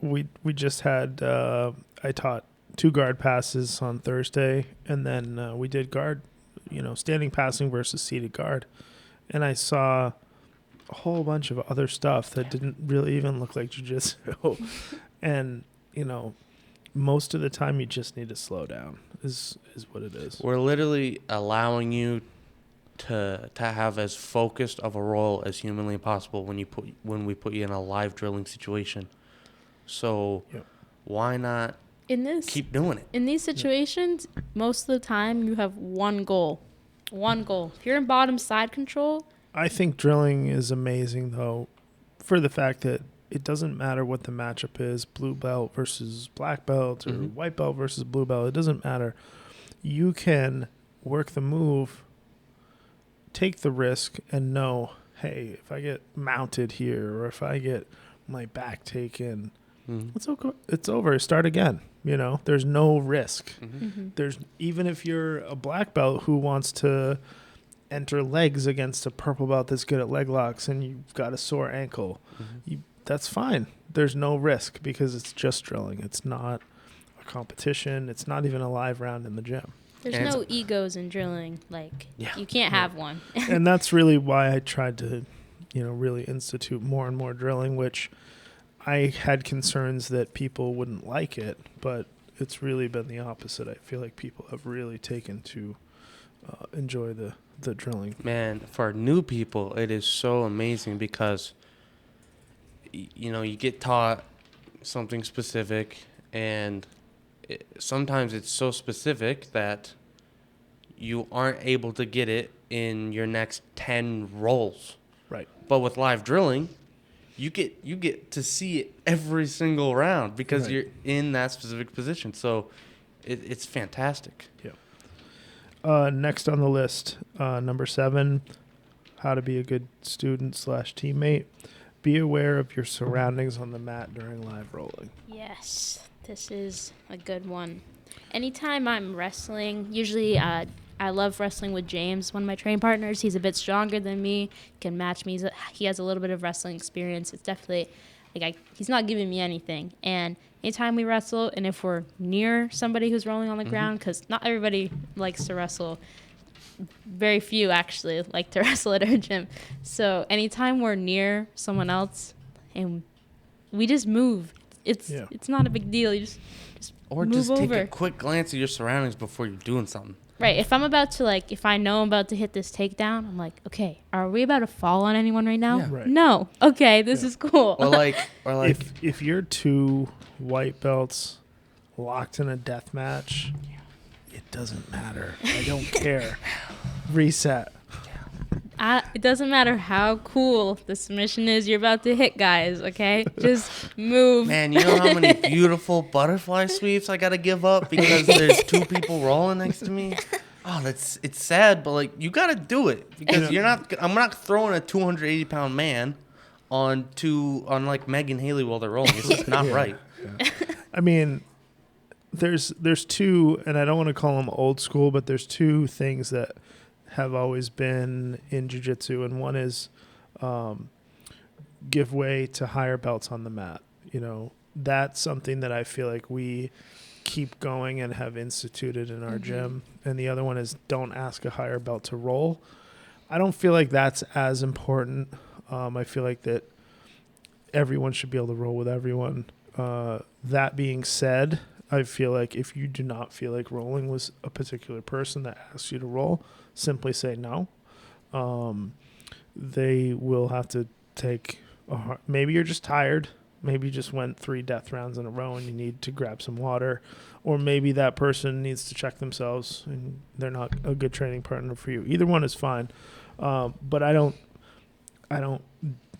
We just had I taught 2 guard passes on Thursday, and then we did guard, standing passing versus seated guard, and I saw a whole bunch of other stuff that didn't really even look like jiu-jitsu. And most of the time you just need to slow down is what it is. We're literally allowing you to have as focused of a role as humanly possible when we put you in a live drilling situation. So why not keep doing it? In these situations, most of the time you have one goal. If you're in bottom side control, I think drilling is amazing, though, for the fact that it doesn't matter what the matchup is, blue belt versus black belt or white belt versus blue belt. It doesn't matter. You can work the move, take the risk, and know, hey, if I get mounted here or if I get my back taken, it's okay. It's over. Start again. There's no risk. There's, even if you're a black belt who wants to enter legs against a purple belt that's good at leg locks and you've got a sore ankle, that's fine. There's no risk because it's just drilling. It's not a competition. It's not even a live round in the gym. There's no egos in drilling. You can't have one. And that's really why I tried to, really institute more and more drilling, which I had concerns that people wouldn't like it, but it's really been the opposite. I feel like people have really taken to enjoy the drilling. Man, for new people, it is so amazing because, you get taught something specific, and sometimes it's so specific that you aren't able to get it in your next 10 rolls. Right. But with live drilling, you get to see it every single round because you're in that specific position. So it's fantastic. Yeah. Next on the list, number 7, how to be a good student/teammate. Be aware of your surroundings on the mat during live rolling. Yes, this is a good one. Anytime I'm wrestling, usually I love wrestling with James, one of my training partners. He's a bit stronger than me, can match me. He has a little bit of wrestling experience. It's definitely, he's not giving me anything. And anytime we wrestle, and if we're near somebody who's rolling on the ground, because not everybody likes to wrestle. Very few, actually, like to wrestle at our gym. So anytime we're near someone else and we just move, it's not a big deal. You just or move just take over. a quick glance at your surroundings before you're doing something. Right. If I'm about to, if I know I'm about to hit this takedown, I'm like, okay, are we about to fall on anyone right now? Yeah. Right. No. Okay, this is cool. Or like if you're 2 white belts locked in a death match, it doesn't matter. I don't care. Reset. It doesn't matter how cool the submission is you're about to hit, guys, okay? Just move. Man, you know how many beautiful butterfly sweeps I got to give up because there's 2 people rolling next to me? Oh, it's sad, but you got to do it because I'm not throwing a 280-pound man on Megan Haley while they're rolling. It's just not right. Yeah. I mean, there's 2, and I don't want to call them old school, but there's 2 things that have always been in jiu-jitsu, and one is give way to higher belts on the mat. That's something that I feel like we keep going and have instituted in our gym. And the other one is don't ask a higher belt to roll. I don't feel like that's as important. I feel like that everyone should be able to roll with everyone. That being said, I feel like if you do not feel like rolling with a particular person that asks you to roll, simply say no. They will have to take maybe you're just tired. maybe you just went 3 death rounds in a row and you need to grab some water, or maybe that person needs to check themselves and they're not a good training partner for you. Either one is fine. But I don't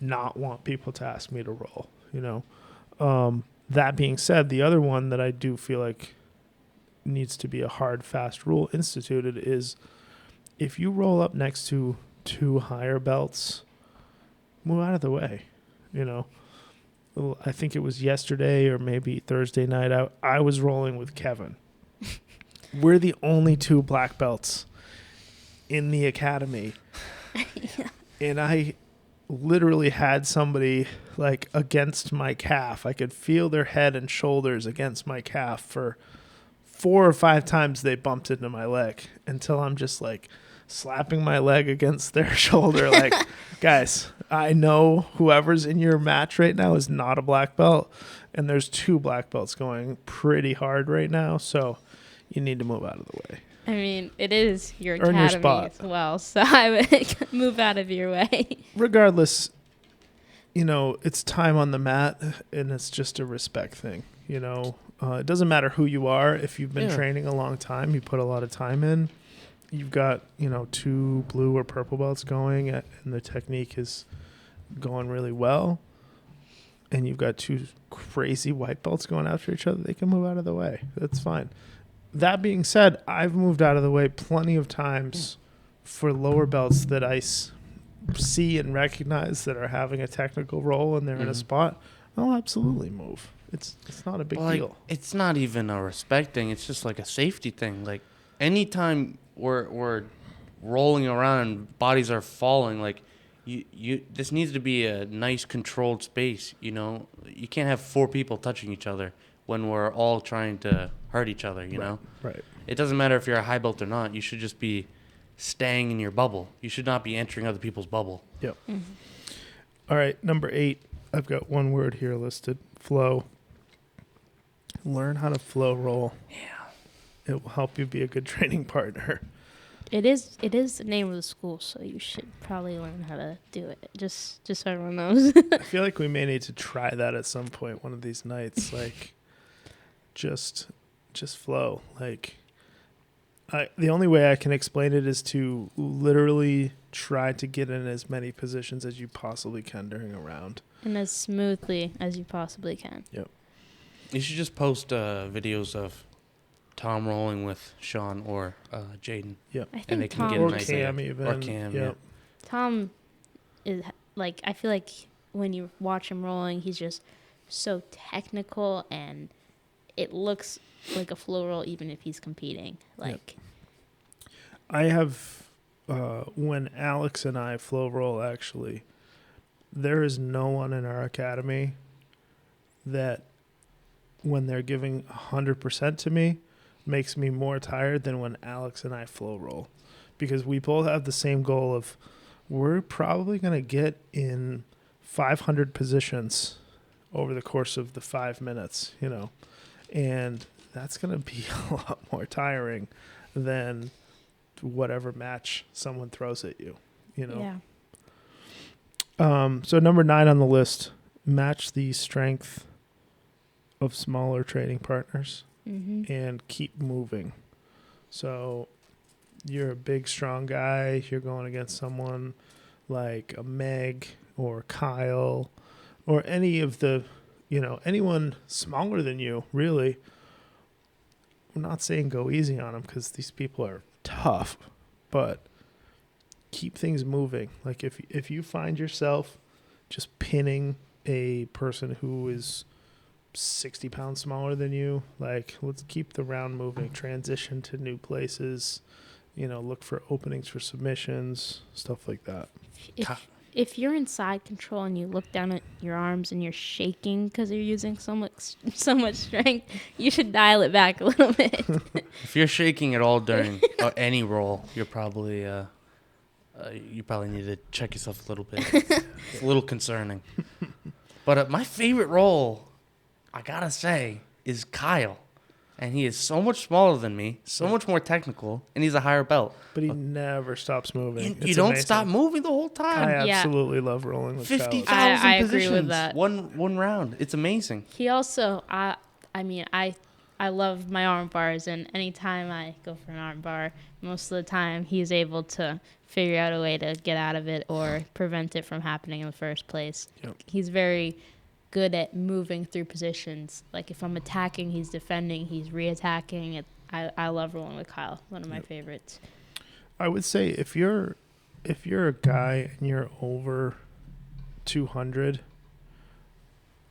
not want people to ask me to roll, you know. That being said, the other one that I do feel like needs to be a hard, fast rule instituted is if you roll up next to 2 higher belts, move out of the way, you know. I think it was yesterday or maybe Thursday night. I was rolling with Kevin. We're the only 2 black belts in the academy. Yeah. And I literally had somebody like against my calf. I could feel their head and shoulders against my calf for 4 or 5 times. They bumped into my leg until I'm just like slapping my leg against their shoulder. Like, guys, I know whoever's in your match right now is not a black belt, and there's 2 black belts going pretty hard right now. So you need to move out of the way. I mean, it is your Earn your academy spot. as well, so I would move out of your way. Regardless, you know, it's time on the mat, and it's just a respect thing. You know, it doesn't matter who you are. If you've been training a long time, you put a lot of time in. You've got, you know, 2 blue or purple belts going, and the technique is going really well. And you've got 2 crazy white belts going after each other. They can move out of the way. That's fine. That being said, I've moved out of the way plenty of times for lower belts that I see and recognize that are having a technical role and they're in a spot. I'll absolutely move. It's not a big deal. It's not even a respect thing. It's just like a safety thing. Like anytime we're rolling around and bodies are falling, like you this needs to be a nice controlled space. You know, you can't have 4 people touching each other when we're all trying to hurt each other, you know? Right. It doesn't matter if you're a high belt or not. You should just be staying in your bubble. You should not be entering other people's bubble. Yep. Mm-hmm. All right, number 8. I've got one word here listed. Flow. Learn how to flow roll. Yeah. It will help you be a good training partner. It is the name of the school, so you should probably learn how to do it. Just so everyone knows. I feel like we may need to try that at some point one of these nights. Like, just flow. Like, the only way I can explain it is to literally try to get in as many positions as you possibly can during a round. And as smoothly as you possibly can. Yep. You should just post videos of Tom rolling with Sean or Jaden. Yep. I think And they can Tom get a Or nice Cam idea. even. Or Cam, Yep. Tom is like, I feel like when you watch him rolling, he's just so technical, and it looks like a flow roll even if he's competing. Like, I have, when Alex and I flow roll, actually, there is no one in our academy that when they're giving 100% to me makes me more tired than when Alex and I flow roll, because we both have the same goal of we're probably going to get in 500 positions over the course of the 5 minutes, you know, and that's going to be a lot more tiring than whatever match someone throws at you, you know. yeah. So number 9 on the list, match the strength of smaller training partners and keep moving. So you're a big, strong guy. You're going against someone like a Meg or Kyle or any of the, you know, anyone smaller than you, really. I'm not saying go easy on them because these people are tough, but keep things moving. Like if you find yourself just pinning a person who is 60 pounds smaller than you, like, let's keep the round moving, transition to new places, you know, look for openings for submissions, stuff like that. If you're in side control and you look down at your arms and you're shaking because you're using so much strength, you should dial it back a little bit. If you're shaking at all during any roll, you're probably you probably need to check yourself a little bit. It's a little concerning. But my favorite roll, I gotta say, is Kyle. and he is so much smaller than me, so much more technical, and he's a higher belt. But he never stops moving. You don't stop moving the whole time. I absolutely love rolling with 50,000 I agree positions. with that. One round. It's amazing. He also, I mean, I love my arm bars, and anytime I go for an arm bar, most of the time he's able to figure out a way to get out of it or prevent it from happening in the first place. Yep. He's very good at moving through positions. Like if I'm attacking, he's defending, he's re-attacking. I love rolling with Kyle. One of my favorites. I would say if you're a guy and you're over 200,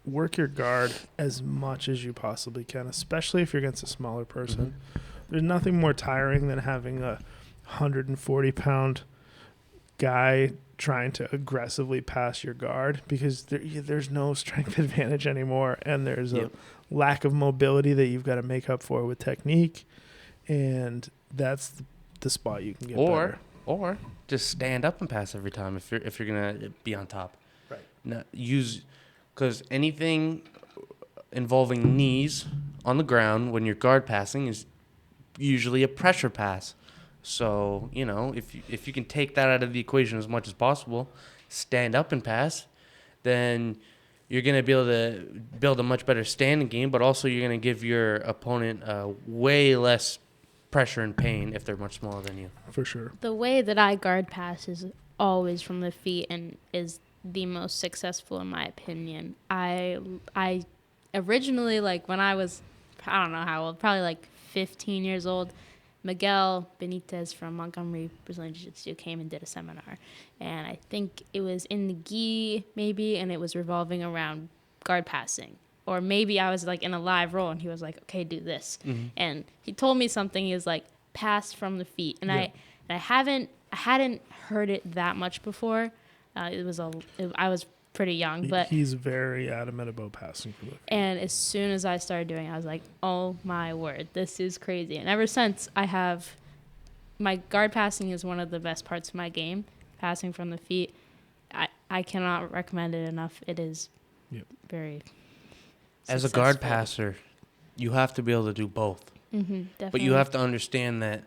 work your guard as much as you possibly can, especially if you're against a smaller person. There's nothing more tiring than having a 140-pound guy trying to aggressively pass your guard, because there's no strength advantage anymore, and there's a lack of mobility that you've got to make up for with technique, and that's the spot you can get better. Or just stand up and pass every time if you're gonna be on top. Right. Now, because anything involving knees on the ground when you're guard passing is usually a pressure pass. So, if you can take that out of the equation as much as possible, stand up and pass, then you're going to be able to build a much better standing game, but also you're going to give your opponent way less pressure and pain if they're much smaller than you. For sure. The way that I guard pass is always from the feet and is the most successful in my opinion. I originally, like when I was, I don't know how old, probably like 15 years old, Miguel Benitez from Montgomery Brazilian Jiu-Jitsu came and did a seminar. And I think it was in the gi maybe, and it was revolving around guard passing. Or maybe I was like in a live roll and he was like, okay, do this. And he told me something. He was like, pass from the feet. And I hadn't heard it that much before. I was pretty young, but he's very adamant about passing from the feet. And as soon as I started doing it, I was like, oh my word, this is crazy. And ever since, my guard passing is one of the best parts of my game, passing from the feet. I cannot recommend it enough. It is very As a guard passer, you have to be able to do both. Definitely. But you have to understand that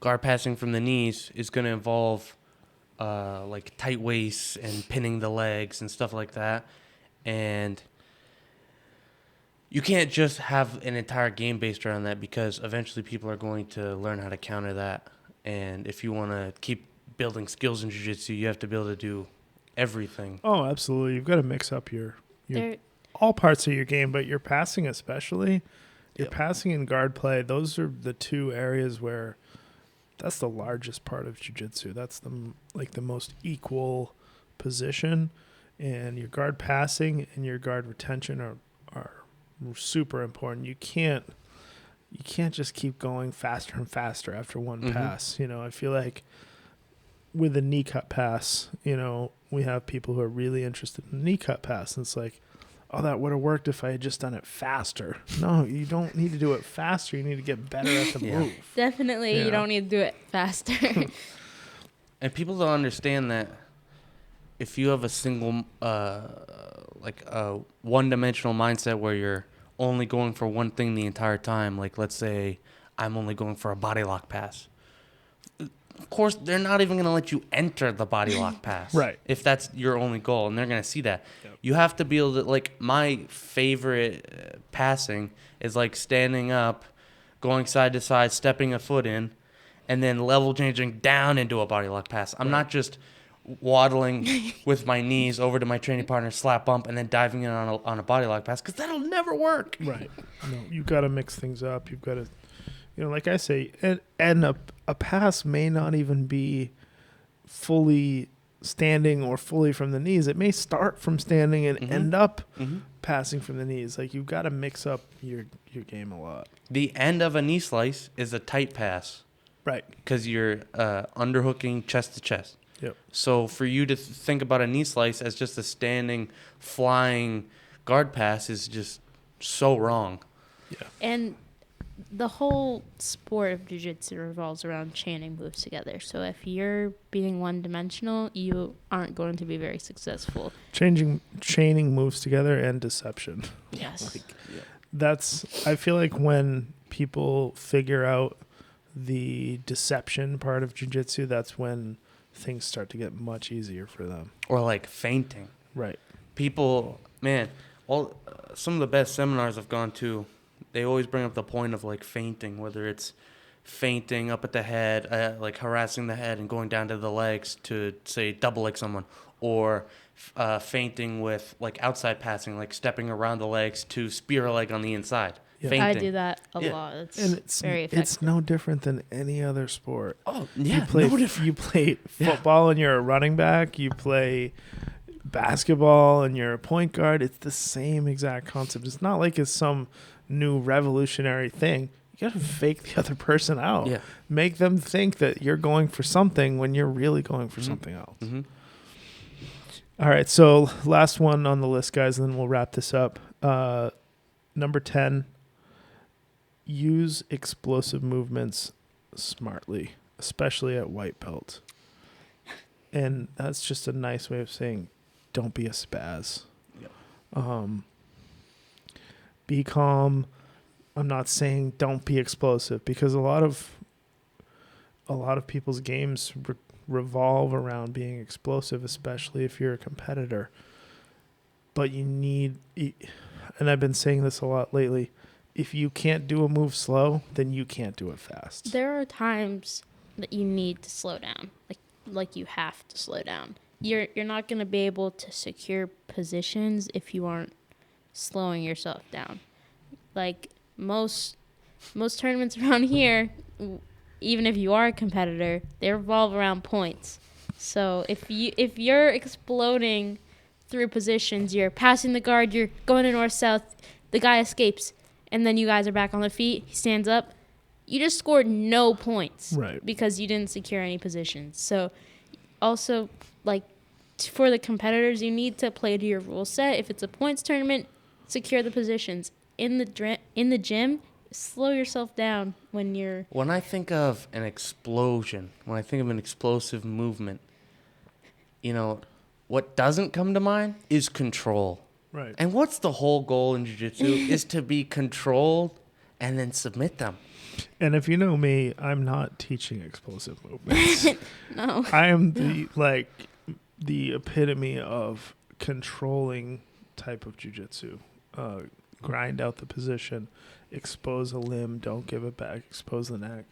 guard passing from the knees is going to involve like tight waists and pinning the legs and stuff like that. And you can't just have an entire game based around that, because eventually people are going to learn how to counter that. And if you want to keep building skills in jiu-jitsu, you have to be able to do everything. Oh, absolutely. You've got to mix up your all parts of your game, but your passing especially. Your passing and guard play, those are the two areas where that's the largest part of jiu-jitsu. That's the most equal position, and your guard passing and your guard retention are super important. You can't just keep going faster and faster after one pass. I feel like with a knee cut pass, we have people who are really interested in the knee cut pass, and it's like, oh, that would have worked if I had just done it faster. No, you don't need to do it faster. You need to get better at the move. Definitely, you don't need to do it faster. And people don't understand that if you have a single, one-dimensional mindset where you're only going for one thing the entire time, like let's say I'm only going for a body lock pass. Of course, they're not even going to let you enter the body lock pass. Right. If that's your only goal, and they're going to see that. Yep. You have to be able to, like, my favorite passing is like standing up, going side to side, stepping a foot in, and then level changing down into a body lock pass. I'm not just waddling with my knees over to my training partner, slap bump, and then diving in on a body lock pass, because that'll never work. Right. No, you've got to mix things up. You've got to, like I say, and a pass may not even be fully standing or fully from the knees. It may start from standing and end up passing from the knees. Like, you've got to mix up your game a lot. The end of a knee slice is a tight pass. Right. Because you're underhooking chest to chest. Yep. So for you to think about a knee slice as just a standing, flying guard pass is just so wrong. Yeah. And the whole sport of jiu-jitsu revolves around chaining moves together. So if you're being one-dimensional, you aren't going to be very successful. Chaining moves together and deception. Yes. I feel like when people figure out the deception part of jiu-jitsu, that's when things start to get much easier for them. Or like fainting. Right. People, man, all some of the best seminars I've gone to, they always bring up the point of like fainting, whether it's fainting up at the head, like harassing the head and going down to the legs to say double leg someone, or fainting with like outside passing, like stepping around the legs to spear a leg on the inside. Yeah. Fainting. I do that a lot. It's very effective. It's no different than any other sport. Oh, yeah, You play football and you're a running back. You play basketball and you're a point guard. It's the same exact concept. It's not like it's some new revolutionary thing. You got to fake the other person out. Yeah. Make them think that you're going for something when you're really going for something else. Mm-hmm. All right, so last one on the list, guys, and then we'll wrap this up. Number 10, use explosive movements smartly, especially at white belt. And that's just a nice way of saying don't be a spaz. Yep. Be calm. I'm not saying don't be explosive, because a lot of people's games revolve around being explosive, especially if you're a competitor. But you need, and I've been saying this a lot lately, if you can't do a move slow, then you can't do it fast. There are times that you need to slow down. Like you have to slow down. You're not going to be able to secure positions if you aren't slowing yourself down. Like most tournaments around here, even if you are a competitor, they revolve around points. So if you're exploding through positions, you're passing the guard, you're going to north-south, the guy escapes, and then you guys are back on the feet, he stands up, you just scored no points. Right. Because you didn't secure any positions. So also, like, for the competitors, you need to play to your rule set. If it's a points tournament, secure the positions. In the gym, slow yourself down when you're... When I think of an explosion, when I think of an explosive movement, what doesn't come to mind is control. Right. And what's the whole goal in jiu-jitsu is to be controlled and then submit them. And if you know me, I'm not teaching explosive movements. No. I am the epitome of controlling type of jiu-jitsu. Grind out the position, expose a limb, don't give it back, expose the neck.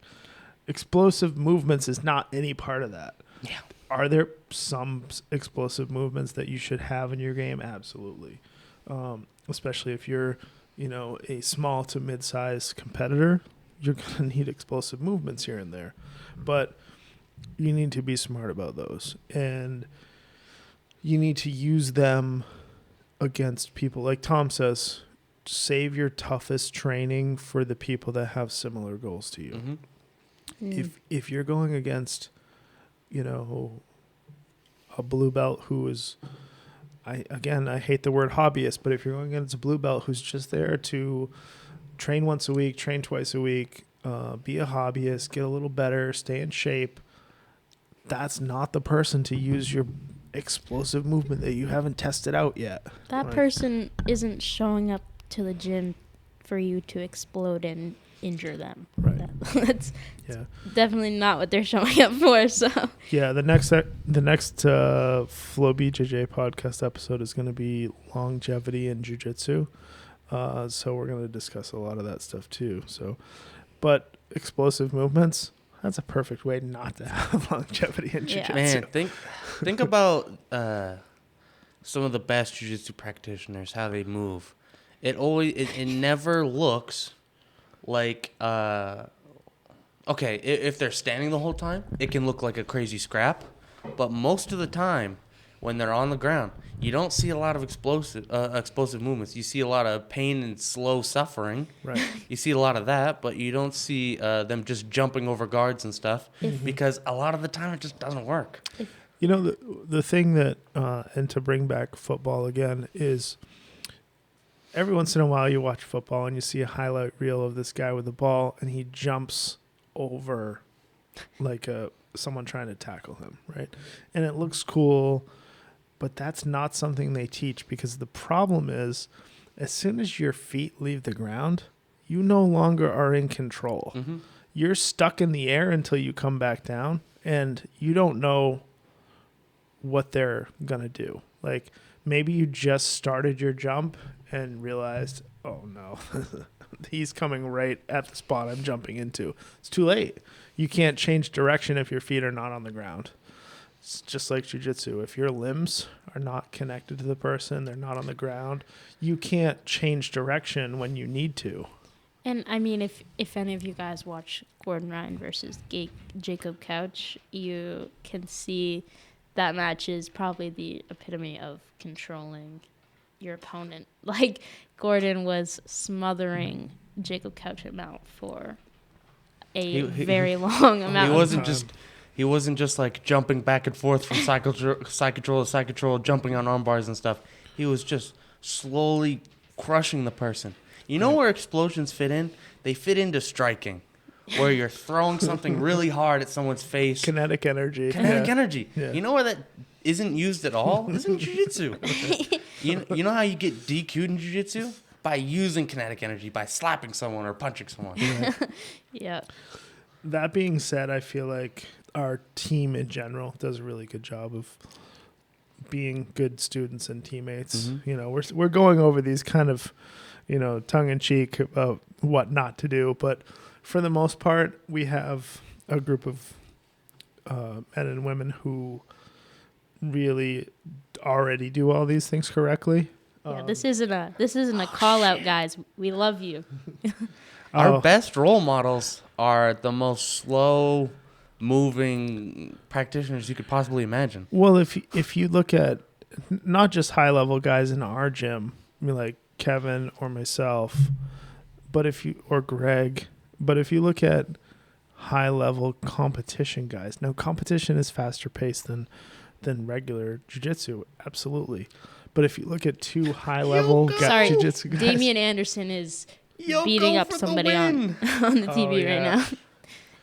Explosive movements is not any part of that. Yeah. Are there some explosive movements that you should have in your game? Absolutely. Especially if you're, a small to mid-sized competitor, you're going to need explosive movements here and there. But you need to be smart about those. And you need to use them against people. Like Tom says, save your toughest training for the people that have similar goals to you. Mm-hmm. If you're going against, a blue belt who is, I hate the word hobbyist, but if you're going against a blue belt who's just there to train once a week, train twice a week, be a hobbyist, get a little better, stay in shape, that's not the person to use your explosive movement that you haven't tested out yet. That person isn't showing up to the gym for you to explode and injure them. Right. That's definitely not what they're showing up for. So yeah, the next Flow BJJ podcast episode is going to be longevity in jiu-jitsu. So we're going to discuss a lot of that stuff too. So, but explosive movements, that's a perfect way not to have longevity in jiu-jitsu. Man, think about some of the best jiu-jitsu practitioners, how they move. It never looks like if they're standing the whole time, it can look like a crazy scrap, but most of the time when they're on the ground, you don't see a lot of explosive movements. You see a lot of pain and slow suffering. Right. You see a lot of that, but you don't see them just jumping over guards and stuff because a lot of the time it just doesn't work. The thing that and to bring back football again is every once in a while you watch football and you see a highlight reel of this guy with the ball and he jumps over like someone trying to tackle him, right? And it looks cool, but that's not something they teach, because the problem is as soon as your feet leave the ground, you no longer are in control. Mm-hmm. You're stuck in the air until you come back down, and you don't know what they're going to do. Like, maybe you just started your jump and realized, oh no, he's coming right at the spot I'm jumping into. It's too late. You can't change direction if your feet are not on the ground. It's just like jiu-jitsu. If your limbs are not connected to the person, they're not on the ground, you can't change direction when you need to. And I mean, if any of you guys watch Gordon Ryan versus Jacob Couch, you can see that match is probably the epitome of controlling your opponent. Like, Gordon was smothering Jacob Couch out for a very long amount of time. He wasn't just like jumping back and forth from side control to side control, jumping on arm bars and stuff. He was just slowly crushing the person. You know where explosions fit in? They fit into striking, where you're throwing something really hard at someone's face. Kinetic energy. Yeah. You know where that isn't used at all? Isn't jiu-jitsu. You know how you get DQ'd in jiu-jitsu? By using kinetic energy, by slapping someone or punching someone. Yeah. That being said, I feel like our team in general does a really good job of being good students and teammates. Mm-hmm. You know, we're going over these kind of, tongue in cheek about what not to do, but for the most part, we have a group of men and women who really already do all these things correctly. Yeah, this isn't a call out, guys. We love you. Our best role models are the most slow moving practitioners you could possibly imagine. Well, if you look at not just high level guys in our gym, I mean, like Kevin or myself, or Greg, but if you look at high level competition guys, now competition is faster paced than regular jiu-jitsu, absolutely. But if you look at two high level jiu-jitsu guys, Damian Anderson is beating up somebody on the TV right now.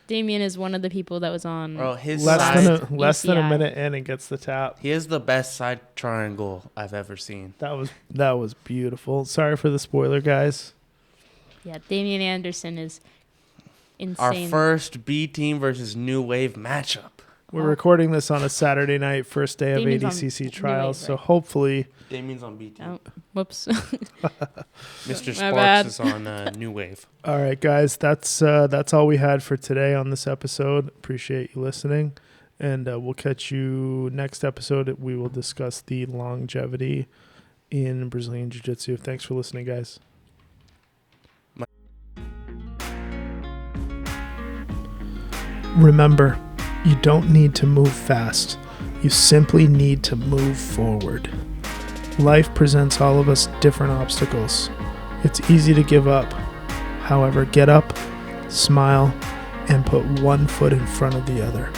Damian is one of the people that was on less than a minute in and gets the tap. He is the best side triangle I've ever seen. That was beautiful. Sorry for the spoiler, guys. Yeah, Damian Anderson is insane. Our first B team versus New Wave matchup. We're recording this on a Saturday night, first day of ADCC trials, so hopefully... Damien's on B team. Oh, whoops. Mr. Sparks is on New Wave. All right, guys, that's all we had for today on this episode. Appreciate you listening, and we'll catch you next episode. We will discuss the longevity in Brazilian Jiu-Jitsu. Thanks for listening, guys. Remember, you don't need to move fast. You simply need to move forward. Life presents all of us different obstacles. It's easy to give up. However, get up, smile, and put one foot in front of the other.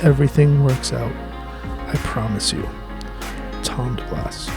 Everything works out. I promise you. Tom DeBlas.